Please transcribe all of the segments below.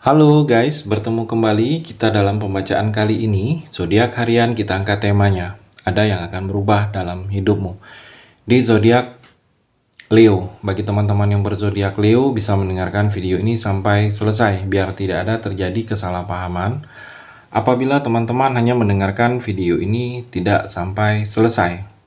Halo guys, bertemu kembali kita dalam pembacaan kali ini. Zodiak harian kita angkat temanya. Ada yang akan berubah dalam hidupmu. Di zodiak Leo, bagi teman-teman yang berzodiak Leo bisa mendengarkan video ini sampai selesai biar tidak ada terjadi kesalahpahaman. Apabila teman-teman hanya mendengarkan video ini tidak sampai selesai.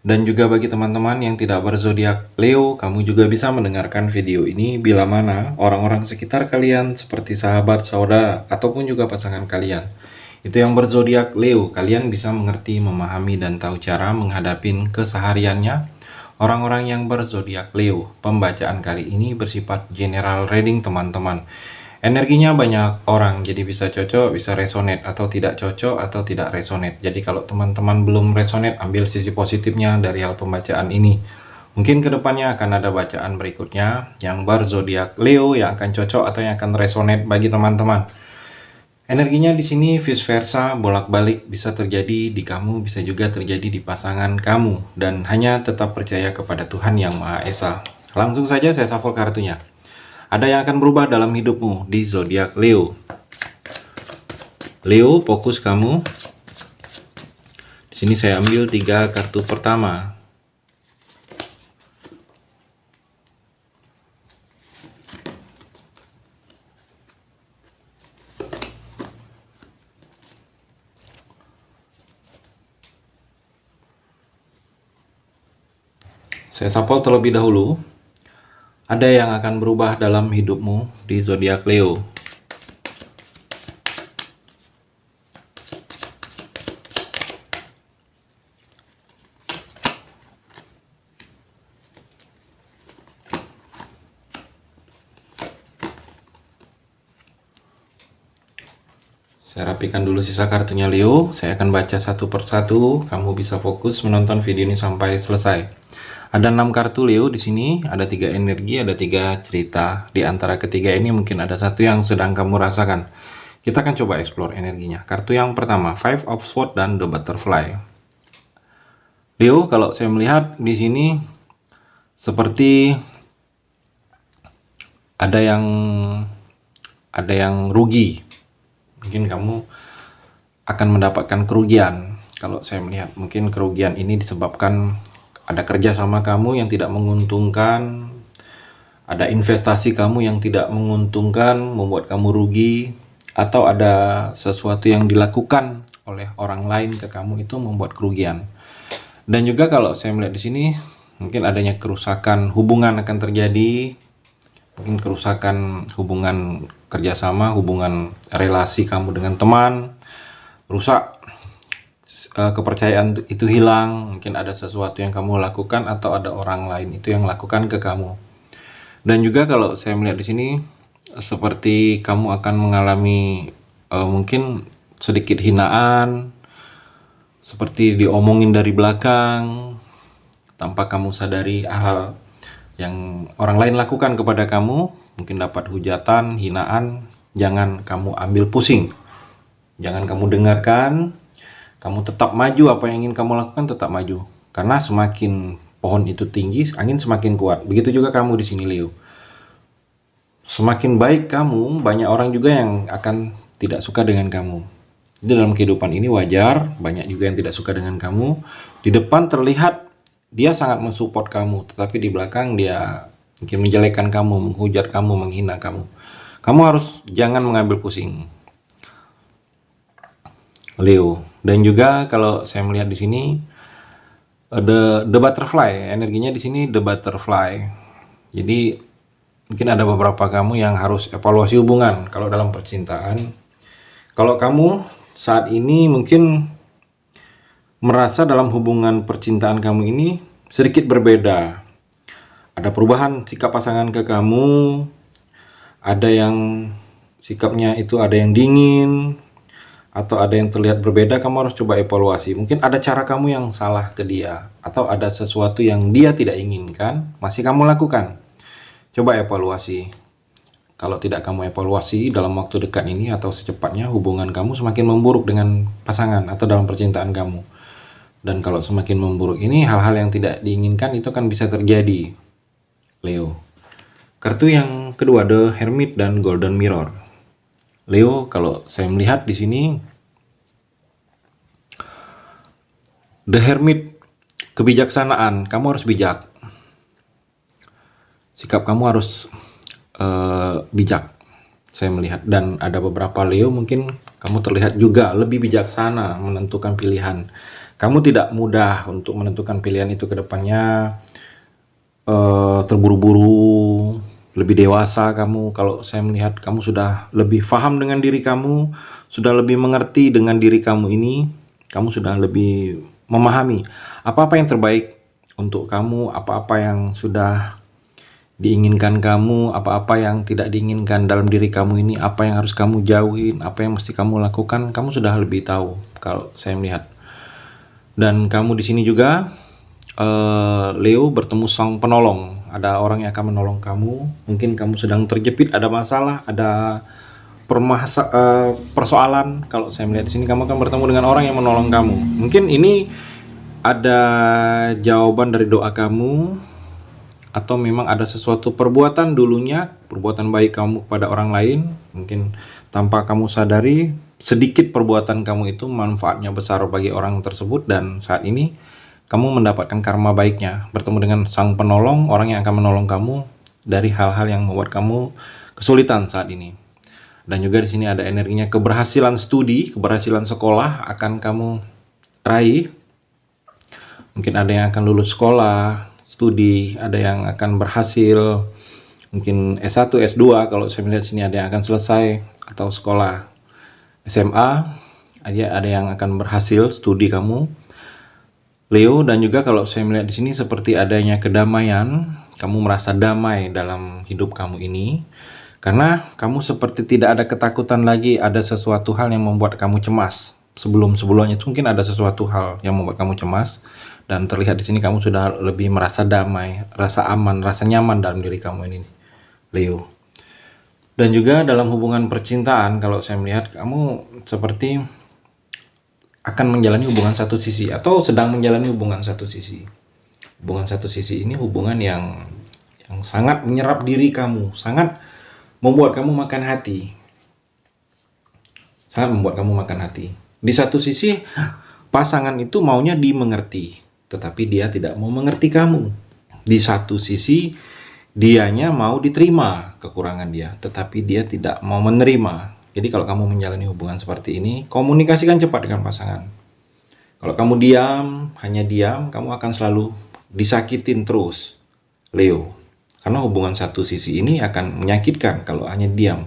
Dan juga bagi teman-teman yang tidak berzodiak Leo, kamu juga bisa mendengarkan video ini bila mana orang-orang sekitar kalian seperti sahabat, saudara, ataupun juga pasangan kalian itu yang berzodiak Leo, kalian bisa mengerti, memahami, dan tahu cara menghadapi kesehariannya. Orang-orang yang berzodiak Leo, pembacaan kali ini bersifat general reading teman-teman. Energinya banyak orang, jadi bisa cocok, bisa resonate, atau tidak cocok, atau tidak resonate. Jadi kalau teman-teman belum resonate, ambil sisi positifnya dari hal pembacaan ini. Mungkin kedepannya akan ada bacaan berikutnya yang berzodiak Leo yang akan cocok atau yang akan resonate bagi teman-teman. Energinya di sini vice versa, bolak-balik, bisa terjadi di kamu, bisa juga terjadi di pasangan kamu. Dan hanya tetap percaya kepada Tuhan Yang Maha Esa. Langsung saja saya shuffle kartunya. Ada yang akan berubah dalam hidupmu di zodiak Leo. Leo, fokus kamu. Di sini saya ambil 3 kartu pertama. Saya shuffle terlebih dahulu. Ada yang akan berubah dalam hidupmu di zodiak Leo. Saya rapikan dulu sisa kartunya Leo. Saya akan baca satu persatu. Kamu bisa fokus menonton video ini sampai selesai. Ada 6 kartu Leo di sini, ada 3 energi, ada 3 cerita. Di antara ketiga ini mungkin ada satu yang sedang kamu rasakan. Kita akan coba explore energinya. Kartu yang pertama, Five of Swords dan The Butterfly. Leo, kalau saya melihat di sini seperti ada yang rugi. Mungkin kamu akan mendapatkan kerugian. Kalau saya melihat mungkin kerugian ini disebabkan ada kerja sama kamu yang tidak menguntungkan, ada investasi kamu yang tidak menguntungkan, membuat kamu rugi, atau ada sesuatu yang dilakukan oleh orang lain ke kamu itu membuat kerugian. Dan juga kalau saya melihat di sini mungkin adanya kerusakan hubungan akan terjadi, mungkin kerusakan hubungan kerjasama, hubungan relasi kamu dengan teman, rusak. Kepercayaan itu hilang, mungkin ada sesuatu yang kamu lakukan atau ada orang lain itu yang lakukan ke kamu. Dan juga kalau saya melihat di sini seperti kamu akan mengalami mungkin sedikit hinaan, seperti diomongin dari belakang tanpa kamu sadari hal yang orang lain lakukan kepada kamu, mungkin dapat hujatan, hinaan. Jangan kamu ambil pusing, jangan kamu dengarkan. Kamu tetap maju, apa yang ingin kamu lakukan tetap maju. Karena semakin pohon itu tinggi, angin semakin kuat. Begitu juga kamu di sini Leo. Semakin baik kamu, banyak orang juga yang akan tidak suka dengan kamu. Di dalam kehidupan ini wajar, banyak juga yang tidak suka dengan kamu. Di depan terlihat dia sangat mensupport kamu, tetapi di belakang dia mungkin menjelekkan kamu, menghujat kamu, menghina kamu. Kamu harus jangan mengambil pusing, Leo. Dan juga kalau saya melihat di sini the butterfly, energinya di sini the butterfly. Jadi mungkin ada beberapa kamu yang harus evaluasi hubungan kalau dalam percintaan. Kalau kamu saat ini mungkin merasa dalam hubungan percintaan kamu ini sedikit berbeda. Ada perubahan sikap pasangan ke kamu, ada yang sikapnya itu ada yang dingin, atau ada yang terlihat berbeda. Kamu harus coba evaluasi. Mungkin ada cara kamu yang salah ke dia, atau ada sesuatu yang dia tidak inginkan masih kamu lakukan. Coba evaluasi. Kalau tidak kamu evaluasi dalam waktu dekat ini atau secepatnya, hubungan kamu semakin memburuk dengan pasangan atau dalam percintaan kamu. Dan kalau semakin memburuk ini, hal-hal yang tidak diinginkan itu akan bisa terjadi, Leo. Kartu yang kedua, The Hermit dan Golden Mirror. Leo, kalau saya melihat di sini The Hermit, kebijaksanaan. Kamu harus bijak. Sikap kamu harus bijak, saya melihat. Dan ada beberapa Leo, mungkin kamu terlihat juga lebih bijaksana menentukan pilihan. Kamu tidak mudah untuk menentukan pilihan itu ke depannya, terburu-buru, lebih dewasa kamu. Kalau saya melihat kamu sudah lebih paham dengan diri kamu, sudah lebih mengerti dengan diri kamu ini, kamu sudah lebih memahami apa-apa yang terbaik untuk kamu, apa-apa yang sudah diinginkan kamu, apa-apa yang tidak diinginkan dalam diri kamu ini, apa yang harus kamu jauhin, apa yang mesti kamu lakukan, kamu sudah lebih tahu kalau saya melihat. Dan kamu di sini juga Leo bertemu sang penolong. Ada orang yang akan menolong kamu. Mungkin kamu sedang terjepit, ada masalah, ada persoalan. Kalau saya melihat di sini kamu akan bertemu dengan orang yang menolong kamu. Mungkin ini ada jawaban dari doa kamu, atau memang ada sesuatu perbuatan dulunya, perbuatan baik kamu kepada orang lain, mungkin tanpa kamu sadari, sedikit perbuatan kamu itu manfaatnya besar bagi orang tersebut, dan saat ini kamu mendapatkan karma baiknya, bertemu dengan sang penolong, orang yang akan menolong kamu dari hal-hal yang membuat kamu kesulitan saat ini. Dan juga di sini ada energinya keberhasilan studi, keberhasilan sekolah akan kamu raih. Mungkin ada yang akan lulus sekolah, studi, ada yang akan berhasil, mungkin S1, S2, kalau saya melihat sini ada yang akan selesai, atau sekolah SMA, ada yang akan berhasil studi kamu, Leo. Dan juga kalau saya melihat di sini seperti adanya kedamaian, kamu merasa damai dalam hidup kamu ini, karena kamu seperti tidak ada ketakutan lagi, ada sesuatu hal yang membuat kamu cemas. Sebelumnya itu mungkin ada sesuatu hal yang membuat kamu cemas, dan terlihat di sini kamu sudah lebih merasa damai, rasa aman, rasa nyaman dalam diri kamu ini, Leo. Dan juga dalam hubungan percintaan, kalau saya melihat kamu seperti akan menjalani hubungan satu sisi, atau sedang menjalani hubungan satu sisi. Hubungan satu sisi ini hubungan yang sangat menyerap diri kamu, sangat membuat kamu makan hati. Sangat membuat kamu makan hati. Di satu sisi, pasangan itu maunya dimengerti, tetapi dia tidak mau mengerti kamu. Di satu sisi, dianya mau diterima kekurangan dia, tetapi dia tidak mau menerima. Jadi kalau kamu menjalani hubungan seperti ini, komunikasikan cepat dengan pasangan. Kalau kamu diam, hanya diam, kamu akan selalu disakitin terus, Leo. Karena hubungan satu sisi ini akan menyakitkan kalau hanya diam.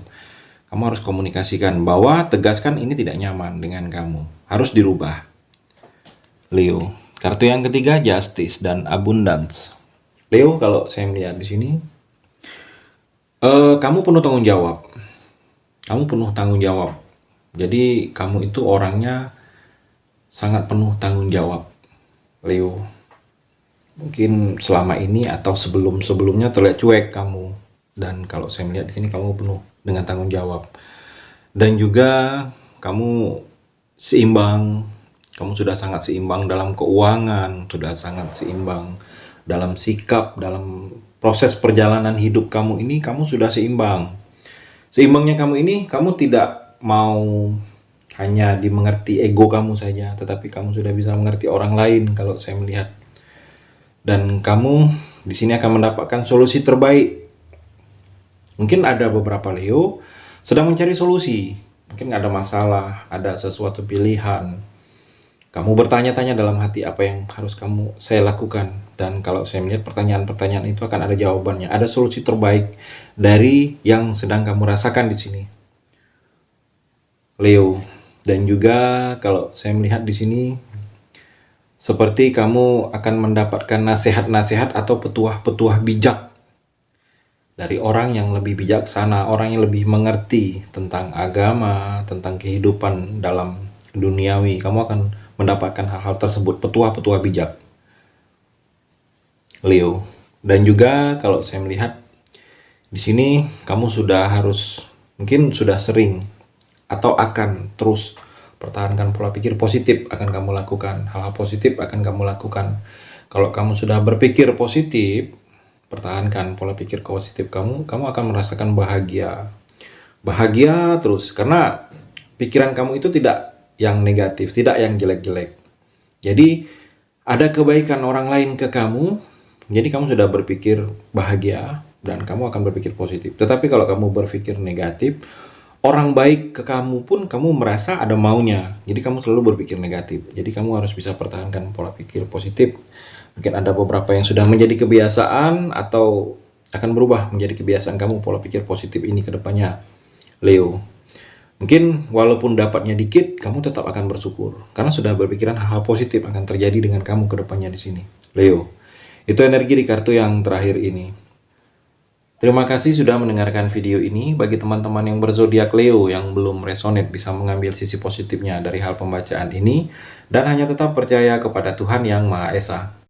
Kamu harus komunikasikan bahwa tegaskan ini tidak nyaman dengan kamu, harus dirubah, Leo. Kartu yang ketiga, Justice dan Abundance. Leo, kalau saya melihat di sini, kamu penuh tanggung jawab. Kamu penuh tanggung jawab. Jadi kamu itu orangnya sangat penuh tanggung jawab, Leo. Mungkin selama ini atau sebelumnya terlihat cuek kamu. Dan kalau saya melihat di sini kamu penuh dengan tanggung jawab. Dan juga kamu seimbang. Kamu sudah sangat seimbang dalam keuangan, sudah sangat seimbang dalam sikap, dalam proses perjalanan hidup kamu ini, kamu sudah seimbang. Seimbangnya kamu ini, kamu tidak mau hanya dimengerti ego kamu saja, tetapi kamu sudah bisa mengerti orang lain kalau saya melihat. Dan kamu di sini akan mendapatkan solusi terbaik. Mungkin ada beberapa Leo sedang mencari solusi. Mungkin ada masalah, ada sesuatu pilihan. Kamu bertanya-tanya dalam hati apa yang harus saya lakukan. Dan kalau saya melihat pertanyaan-pertanyaan itu akan ada jawabannya. Ada solusi terbaik dari yang sedang kamu rasakan di sini, Leo. Dan juga kalau saya melihat di sini seperti kamu akan mendapatkan nasihat-nasihat atau petuah-petuah bijak dari orang yang lebih bijaksana, orang yang lebih mengerti tentang agama, tentang kehidupan dalam duniawi. Kamu akan mendapatkan hal-hal tersebut, petuah-petuah bijak, Leo. Dan juga kalau saya melihat di sini kamu mungkin sudah sering atau akan terus pertahankan pola pikir positif akan kamu lakukan. Hal-hal positif akan kamu lakukan. Kalau kamu sudah berpikir positif, pertahankan pola pikir positif kamu akan merasakan bahagia. bahagia terus, karena pikiran kamu itu tidak yang negatif, tidak yang jelek-jelek. Jadi, ada kebaikan orang lain ke kamu, jadi kamu sudah berpikir bahagia dan kamu akan berpikir positif. Tetapi kalau kamu berpikir negatif, orang baik ke kamu pun kamu merasa ada maunya. Jadi kamu selalu berpikir negatif. Jadi kamu harus bisa pertahankan pola pikir positif. Mungkin ada beberapa yang sudah menjadi kebiasaan atau akan berubah menjadi kebiasaan kamu pola pikir positif ini ke depannya, Leo. Mungkin walaupun dapatnya dikit, kamu tetap akan bersyukur. Karena sudah berpikiran hal-hal positif akan terjadi dengan kamu ke depannya di sini, Leo. Itu energi di kartu yang terakhir ini. Terima kasih sudah mendengarkan video ini. Bagi teman-teman yang berzodiak Leo yang belum resonate bisa mengambil sisi positifnya dari hal pembacaan ini dan hanya tetap percaya kepada Tuhan Yang Maha Esa.